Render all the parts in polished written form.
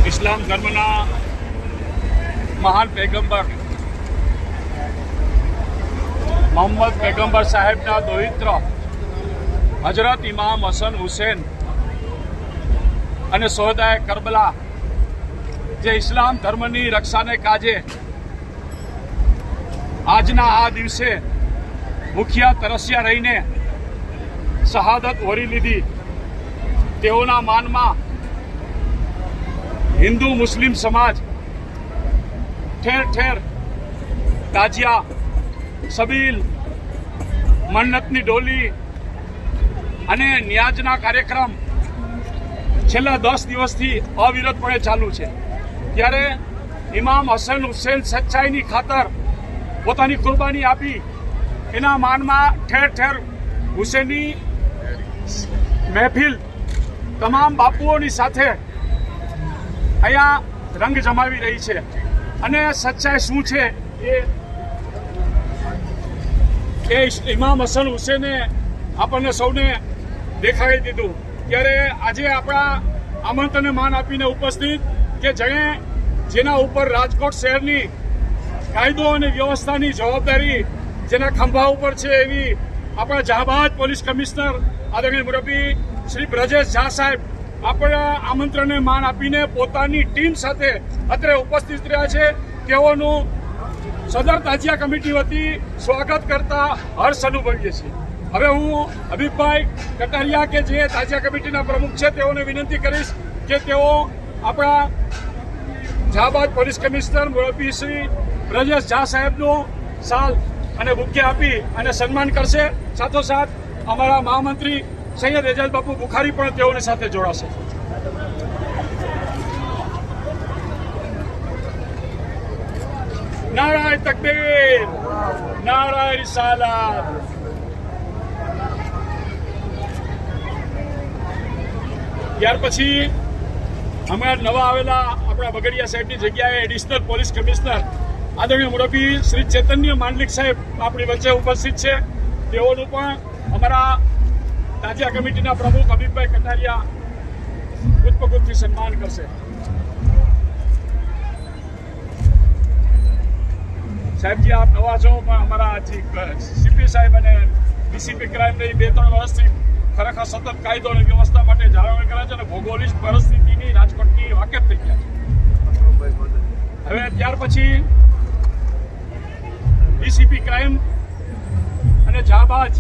इस्लाम धर्मना महान पैगंबर मोहम्मद पैगंबर साहेबना दोहित्र हजरत इमाम हसन हुसैन અને શોહદાએ કરબલા જે ઇસ્લામ ધર્મની રક્ષાને કાજે આજના આ દિવસે ભૂખ્યા તરસ્યા રહીને શહાદત વરી લીધી તેઓના માનમાં हिंदू मुस्लिम समाज ठेर ठेर ताजिया सबील मन्नतनी डोली અને ન્યાજના કાર્યક્રમ છેલ્લા 10 દિવસથી અવિરતપણે ચાલુ છે। ત્યારે ઇમામ હસન હુસૈન સચ્ચાઈની ખાતર પોતાની કુરબાની આપી એના માનમાં ઠેર ઠેર હુસૈની મહેફિલ તમામ બાપુઓની સાથે અહીંયા રંગ જમાવી રહી છે અને સચ્ચાઈ શું છે એ ઇમામ હસન હુસૈને આપણને સૌને દેખાડી દીધું। ત્યારે આજે આપણા આમંત્રણને માન આપીને ઉપસ્થિત કે જેના ઉપર રાજકોટ શહેરની કાયદો અને વ્યવસ્થાની જવાબદારી જેના ખંભા ઉપર છે એવી આપણા જહાબાજ પોલીસ કમિશનર આદરણીય મુરબ્બી શ્રી બ્રજેશ ઝા સાહેબ આપણા આમંત્રણને માન આપીને પોતાની ટીમ સાથે અત્રે ઉપસ્થિત રહ્યા છે। તેઓનું સદર તાજિયા કમિટી વતી સ્વાગત કરતા હર્ષ અનુભવીએ છીએ। હવે હું હબીબભાઈ કટારિયા કે જે તાજિયા કમિટીના પ્રમુખ છે તેઓને વિનંતી કરીશ કે તેઓ આપણા જહાબાદ પોલીસ કમિશનર મુરબ્બી શ્રી બ્રજેશ ઝા સાહેબનું શાલ અને બુકે આપી અને સન્માન કરશે। સાથોસાથ અમારા મહામંત્રી સૈયદ એજાજ બાપુ બુખારી પણ તેઓની સાથે જોડાશે। નારાય તકબીર, નારાય રિસાલત। ત્યાર પછી હમણાં નવા આવેલા આપણા બગડિયા સાહેબની જગ્યાએ એડિશનલ પોલીસ કમિશનર આદરણીય મુરબ્બી શ્રી ચૈતન્ય માંડલિક સાહેબ આપણી વચ્ચે ઉપસ્થિત છે। તેઓનું પણ અમારા તાજિયા કમિટીના પ્રમુખ હબીબભાઈ કટારિયા પુષ્પગુચ્છથી સન્માન કરશે। સાહેબજી આપ નવા છો પણ અમારા સીપી સાહેબ અને ડીસીપી ક્રાઇમની 2-3 વર્ષથી ખરેખર સતત કાયદો અને વ્યવસ્થા માટે જાળવણી કરે છે અને ભૌગોલિક પરિસ્થિતિની રાજકોટની વાકેફ થઈ ગયા છે। હવે ત્યાર પછી ડીસીપી ક્રાઇમ અને જહાબાજ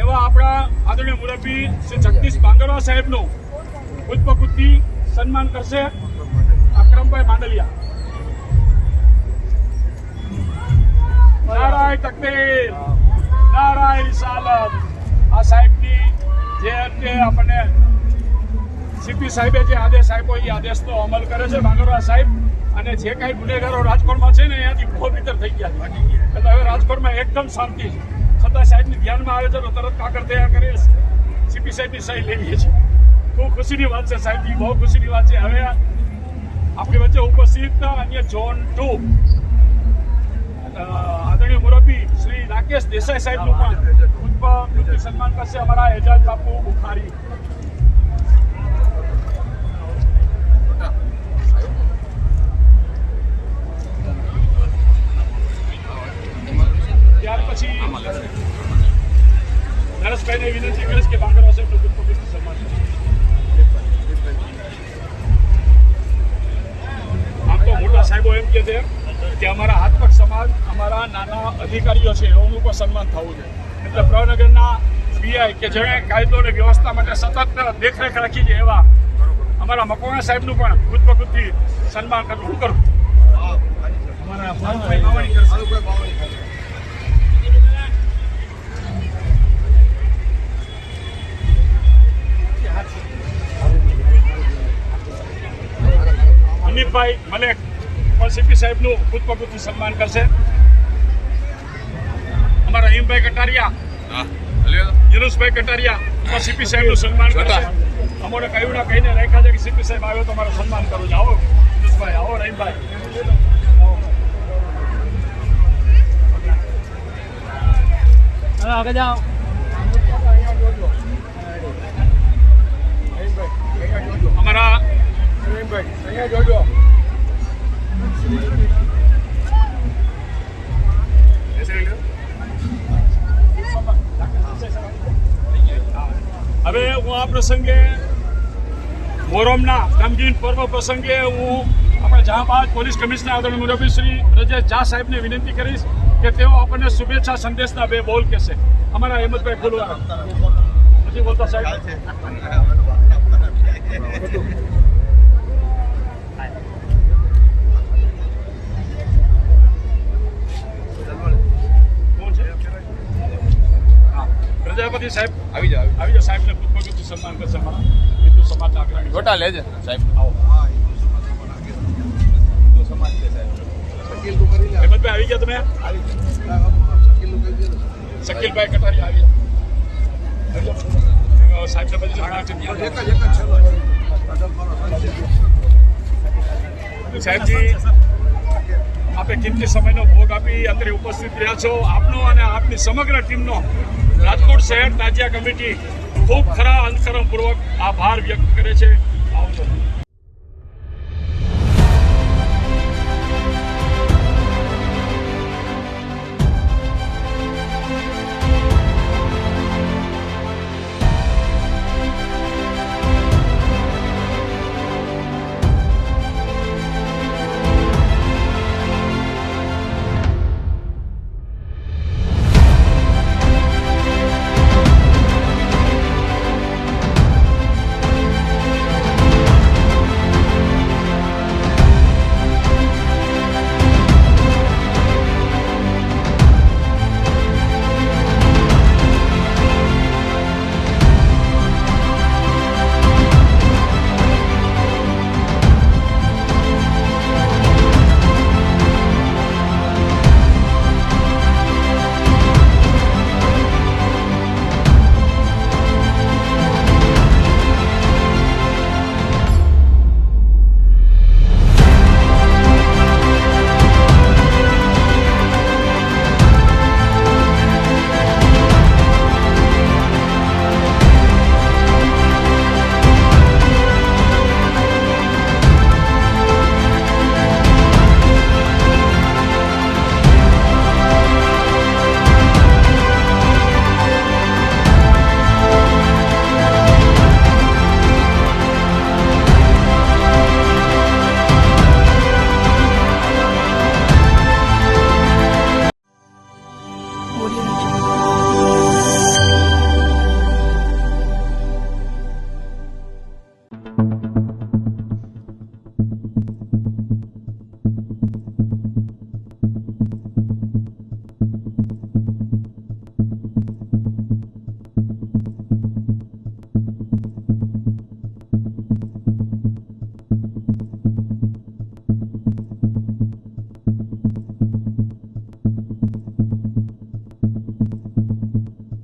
એવા આપણા આદરણીય મુરબ્બી શ્રી જગદીશ બાંગરવા સાહેબનું પુષ્પગુચ્છથી સન્માન કરશે અકરમભાઈ માંડલિયા। નારાય તકબીર, નારાય રિસાલત। આ સાહેબની જે આપણને સીપી સાહેબે જે આદેશ આપ્યો એ આદેશનો અમલ કરે છે બાંગરવા સાહેબ। અને જે કાંઈ ગુનેગારો રાજકોટમાં છે ને અહીંયાથી ભોભીતર થઈ ગયા છે એટલે હવે રાજકોટમાં એકદમ શાંતિ છે। છતાં સાહેબની ધ્યાનમાં આવે છે તો તરત કાગળ તૈયાર કરી સીપી સાહેબની સહી લઈએ છીએ। ખૂબ ખુશીની વાત છે સાહેબજી, બહુ ખુશીની વાત છે। હવે આપણી વચ્ચે ઉપસ્થિત અન્ય ઝોન 2 આદરણીય મુરબ્બી શ્રી રાકેશ દેસાઈ સાહેબનું પણ પુષ્પગુચ્છથી સન્માન કરશે અમારા એજાજ બાપુ બુખારી। ત્યાર પછી નરેશભાઈને વિનંતી કરીશ કે બાંગરવા સાહેબનું પુષ્પગુચ્છથી સન્માન કરશે। આમ તો મોટા સાહેબો એમ કહે છે કે અમારા હાથપગ સમાજ અમારા નાના અધિકારીઓ છે એઓનું પણ સન્માન થવું જોઈએ। એટલે પ્રવનગરના પીઆઈ કે જેણે કાયદો અને વ્યવસ્થા માટે સતત દેખરેખ રાખી છે એવા અમારા મકવાણા સાહેબનું પણ ગુજબગુજથી સન્માન કરવું. શું કરું? અમારા ભાનુભાઈ બાવળી કરશે. અમિતભાઈ મલેક પણ સીપી સાહેબનું ગુજબગુજથી સન્માન કરશે. અમારા હિમભાઈ કટારિયા, યુનુસભાઈ કટારિયા પણ સીપી સાહેબનું સન્માન કરશે. અમોને કહ્યું ના કહીને રાખ્યા છે કે સીપી સાહેબ આવ્યો તો મારું સન્માન કરવું છે. આવો યુનુસભાઈ, આવો રહીમભાઈ. આગળ જાઓ. અમારા હવે હું આ પ્રસંગે મોહરમના ગમગીન પર્વ પ્રસંગે હું આપણે જહાંબાદ પોલીસ કમિશનર આદરણીય મુરબ્બી શ્રી રજેશ ઝા સાહેબને વિનંતી કરીશ કે તેઓ આપણને શુભેચ્છા સંદેશના બે બોલ કહેશે. અમારા હેમંતભાઈ ફુલવા નથી બોલતા સાહેબ. પ્રજાપતિ સાહેબ આવી જાઓ સાહેબને પુષ્પગુચ્છથી સન્માન કરશે. અમારા હિન્દુ સમાજના અગ્રણી ગોટા લેજે સાહેબ. આવો. હેમંતભાઈ આવી ગયા તમે? શકીલભાઈ કટારિયા આવી ગયા. સાહેબને બધી સાહેબજી આપે કિંમતી સમયનો ભોગ આપી અંતરે ઉપસ્થિત રહ્યા છો. આપનો અને આપની સમગ્ર ટીમનો રાજકોટ શહેર તાજિયા કમિટી ખૂબ ખરા અંતકરણપૂર્વક આભાર વ્યક્ત કરે છે.